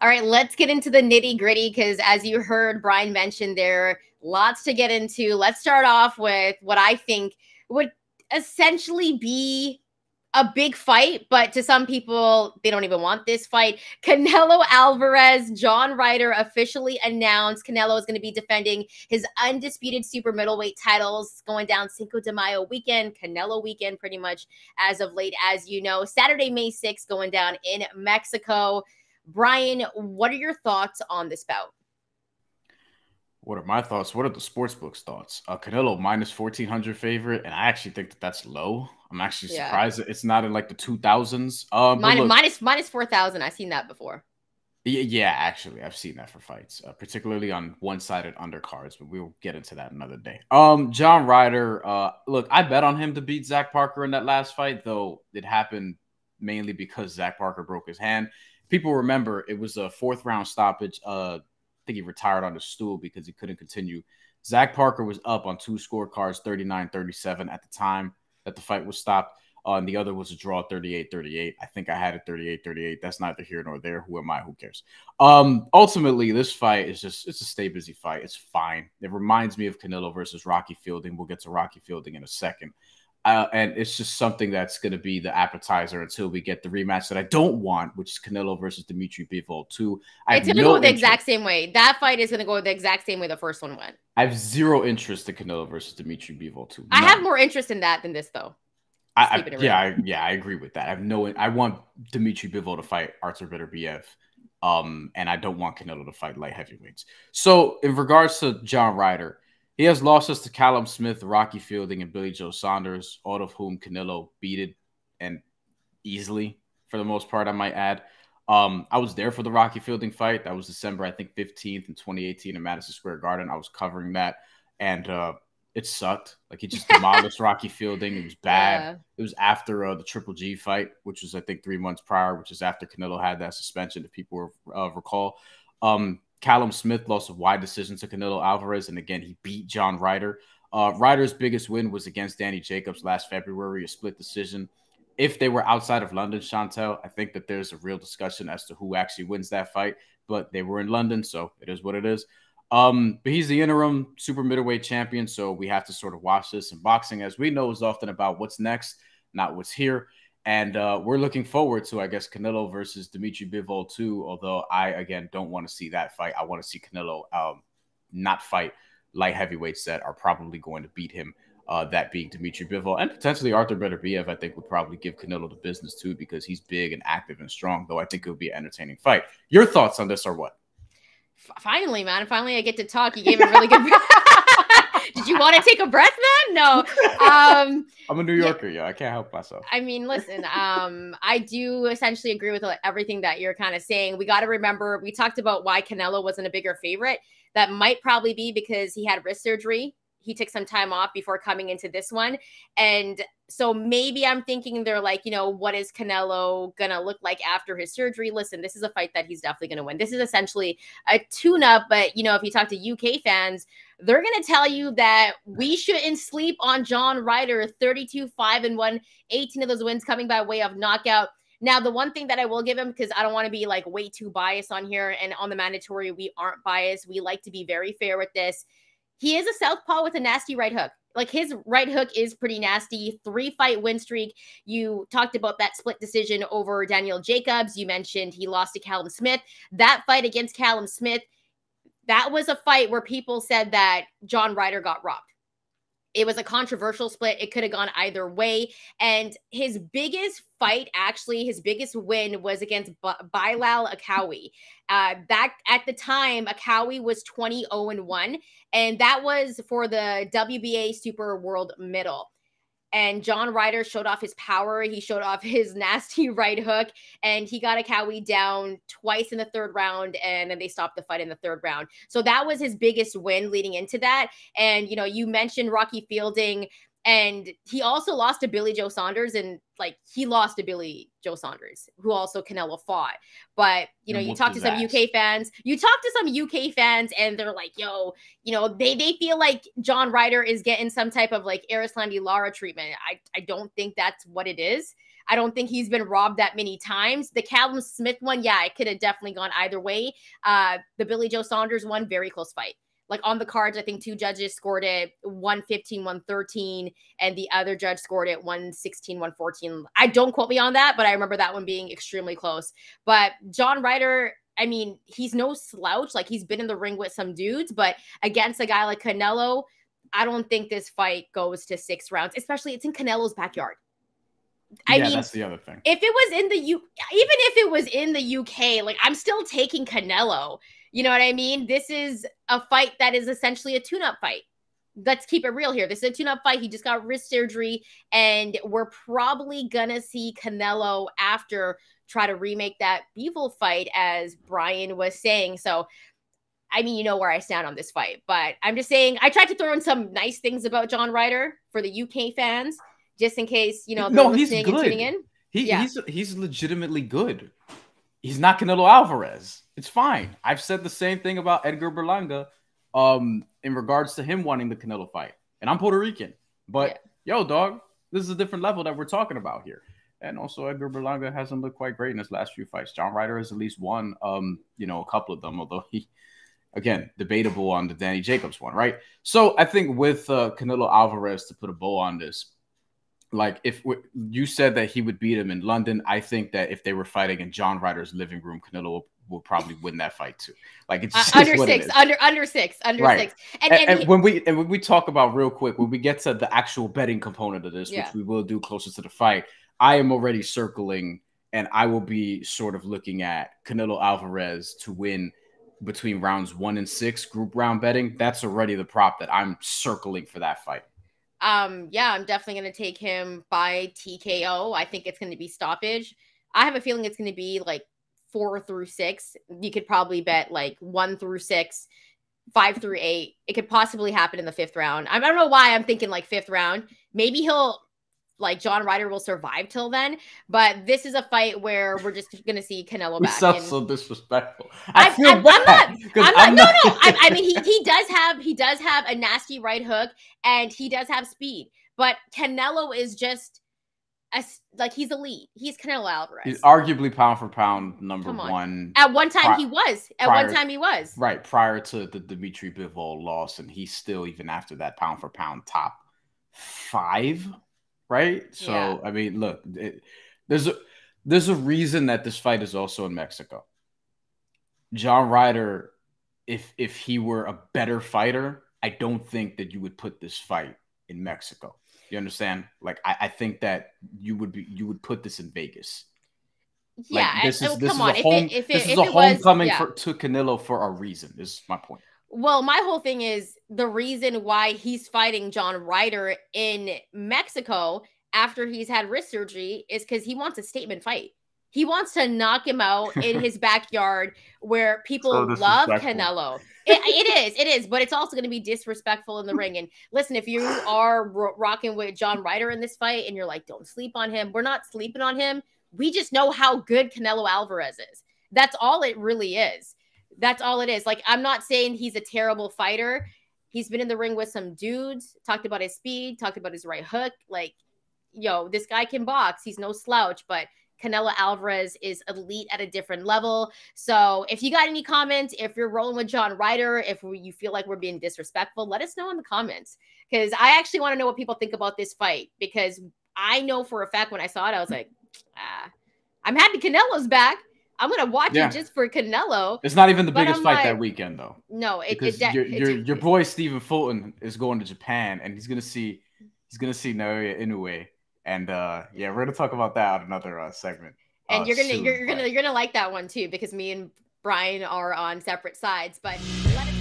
All right, let's get into the nitty gritty because as you heard Bryan mention, there are lots to get into. Let's start off with what I think would essentially be a big fight, but to some people, they don't even want this fight. Canelo Alvarez, John Ryder officially announced Canelo is going to be defending his undisputed super middleweight titles going down Cinco de Mayo weekend, Canelo weekend, pretty much as of late, as you know. Saturday, May 6th, going down in Mexico. Bryan, what are your thoughts on this bout? What are my thoughts? What are the sportsbook's thoughts? Canelo minus 1,400 favorite, and I actually think that that's low. I'm actually surprised that it's not in like the 2000s. Minus 4,000. I've seen that before. Yeah, actually, I've seen that for fights, particularly on one-sided undercards, but we'll get into that another day. John Ryder, look, I bet on him to beat Zach Parker in that last fight, though it happened mainly because Zach Parker broke his hand. People remember it was a fourth-round stoppage. I think he retired on the stool because he couldn't continue. Zach Parker was up on two scorecards, 39-37 at the time that the fight was stopped. And the other was a draw, 38-38. I think I had it 38-38. That's neither here nor there. Who am I? Who cares? Ultimately, this fight is it's a stay busy fight. It's fine. It reminds me of Canelo versus Rocky Fielding. We'll get to Rocky Fielding in a second. And it's just something that's going to be the appetizer until we get the rematch that I don't want, which is Canelo versus Dimitri Bivol 2. It's going to go the exact same way. That fight is going to go the exact same way the first one went. I have zero interest in Canelo versus Dimitri Bivol 2. I have more interest in that than this, though. I agree with that. I want Dimitri Bivol to fight Artur Beterbiev, and I don't want Canelo to fight light heavyweights. So in regards to John Ryder, he has losses to Callum Smith, Rocky Fielding, and Billy Joe Saunders, all of whom Canelo beated and easily for the most part, I might add. I was there for the Rocky Fielding fight. That was December, I think, 15th in 2018 in Madison Square Garden. I was covering that, and it sucked. Like, he just demolished Rocky Fielding. It was bad. Yeah. It was after the Triple G fight, which was, I think, 3 months prior, which is after Canelo had that suspension, if people recall. Callum Smith lost a wide decision to Canelo Alvarez, and again, he beat John Ryder. Ryder's biggest win was against Danny Jacobs last February, a split decision. If they were outside of London, Shantelle, I think that there's a real discussion as to who actually wins that fight, but they were in London, so it is what it is. But he's the interim super middleweight champion, so we have to sort of watch this. And boxing, as we know, is often about what's next, not what's here. And we're looking forward to, I guess, Canelo versus Dimitri Bivol 2, although I, again, don't want to see that fight. I want to see Canelo not fight light heavyweights that are probably going to beat him, that being Dimitri Bivol. And potentially Artur Beterbiev, I think, would probably give Canelo the business, too, because he's big and active and strong, though I think it would be an entertaining fight. Your thoughts on this are what? Finally, man. Finally, I get to talk. You gave a really good Did you want to take a breath, man? No. I'm a New Yorker, yeah. I can't help myself. I mean, listen, I do essentially agree with everything that you're kind of saying. We got to remember, we talked about why Canelo wasn't a bigger favorite. That might probably be because he had wrist surgery. He took some time off before coming into this one. And so maybe I'm thinking they're like, you know, what is Canelo going to look like after his surgery? Listen, this is a fight that he's definitely going to win. This is essentially a tune-up. But, you know, if you talk to UK fans, they're going to tell you that we shouldn't sleep on John Ryder, 32-5-1, 18 of those wins coming by way of knockout. Now, the one thing that I will give him, because I don't want to be like way too biased on here, and on the mandatory, we aren't biased. We like to be very fair with this. He is a southpaw with a nasty right hook. Like, his right hook is pretty nasty. 3-fight win streak. You talked about that split decision over Daniel Jacobs. You mentioned he lost to Callum Smith. That fight against Callum Smith, that was a fight where people said that John Ryder got robbed. It was a controversial split. It could have gone either way. And his biggest fight, actually, his biggest win was against Bilal Akawi. Back at the time, Akawi was 20-0-1, and that was for the WBA Super World Middle. And John Ryder showed off his power. He showed off his nasty right hook, and he got Akawi down twice in the third round, and then they stopped the fight in the third round. So that was his biggest win leading into that. And, you know, you mentioned Rocky Fielding, and he also lost to Billy Joe Saunders, and like, he lost to Billy Joe Saunders, who also Canelo fought. But, you know, you talk to some UK fans, and they're like, yo, you know, they feel like John Ryder is getting some type of like Arislandi Lara treatment. I don't think that's what it is. I don't think he's been robbed that many times. The Callum Smith one, yeah, it could have definitely gone either way. The Billy Joe Saunders one, very close fight. Like on the cards, I think 2 judges scored it 115, 113, and the other judge scored it 116, 114. I don't quote me on that, but I remember that one being extremely close. But John Ryder, I mean, he's no slouch. Like, he's been in the ring with some dudes, but against a guy like Canelo, I don't think this fight goes to 6 rounds, especially it's in Canelo's backyard. I mean, that's the other thing. If it was in the even if it was in the UK, like, I'm still taking Canelo. You know what I mean? This is a fight that is essentially a tune-up fight. Let's keep it real here. This is a tune-up fight. He just got wrist surgery, and we're probably gonna see Canelo after try to remake that Bivol fight, as Bryan was saying. So, I mean, you know where I stand on this fight, but I'm just saying I tried to throw in some nice things about John Ryder for the UK fans, just in case, you know, they're listening and tuning in. He's legitimately good. He's not Canelo Alvarez. It's fine. I've said the same thing about Edgar Berlanga in regards to him wanting the Canelo fight. And I'm Puerto Rican. But, yo, dog, this is a different level that we're talking about here. And also, Edgar Berlanga hasn't looked quite great in his last few fights. John Ryder has at least won, you know, a couple of them, although he, again, debatable on the Danny Jacobs one, right? So I think with Canelo Alvarez, to put a bow on this, like, if you said that he would beat him in London, I think that if they were fighting in John Ryder's living room, Canelo will probably win that fight too. Like, it's just under 6, under 6. And when we talk about, real quick, when we get to the actual betting component of this, which we will do closer to the fight, I am already circling, and I will be sort of looking at Canelo Alvarez to win between rounds 1 and 6 group round betting. That's already the prop that I'm circling for that fight. Yeah, I'm definitely going to take him by TKO. I think it's going to be stoppage. I have a feeling it's going to be like 4 through 6. You could probably bet like 1 through 6, 5 through 8. It could possibly happen in the 5th round. I don't know why I'm thinking like 5th round. Maybe John Ryder will survive till then, but this is a fight where we're just going to see Canelo back. You sound so disrespectful. I feel bad. I'm not. No. I mean, he does have a nasty right hook, and he does have speed, but Canelo is just he's elite. He's Canelo Alvarez. He's arguably pound for pound number 1. At one time he was. Right, prior to the Dimitri Bivol loss, and he's still, even after that, pound for pound top 5. Right. So, I mean, look, there's a reason that this fight is also in Mexico. John Ryder, if he were a better fighter, I don't think that you would put this fight in Mexico. You understand? Like, I think that you would put this in Vegas. Yeah. Like, this is a homecoming to Canelo for a reason, is my point. Well, my whole thing is the reason why he's fighting John Ryder in Mexico after he's had wrist surgery is because he wants a statement fight. He wants to knock him out in his backyard where people love Canelo. It is, but it's also going to be disrespectful in the ring. And listen, if you are rocking with John Ryder in this fight and you're like, don't sleep on him, we're not sleeping on him. We just know how good Canelo Alvarez is. That's all it really is. That's all it is. Like, I'm not saying he's a terrible fighter. He's been in the ring with some dudes, talked about his speed, talked about his right hook. Like, yo, this guy can box. He's no slouch, but Canelo Alvarez is elite at a different level. So if you got any comments, if you're rolling with John Ryder, if you feel like we're being disrespectful, let us know in the comments, because I actually want to know what people think about this fight, because I know for a fact when I saw it, I was like, I'm happy Canelo's back. I'm gonna watch it just for Canelo. It's not even the biggest fight that weekend, though. No, your boy Stephen Fulton is going to Japan, and he's gonna see Naoya Inoue, and we're gonna talk about that on another segment. And you're gonna like that one too, because me and Bryan are on separate sides. But let us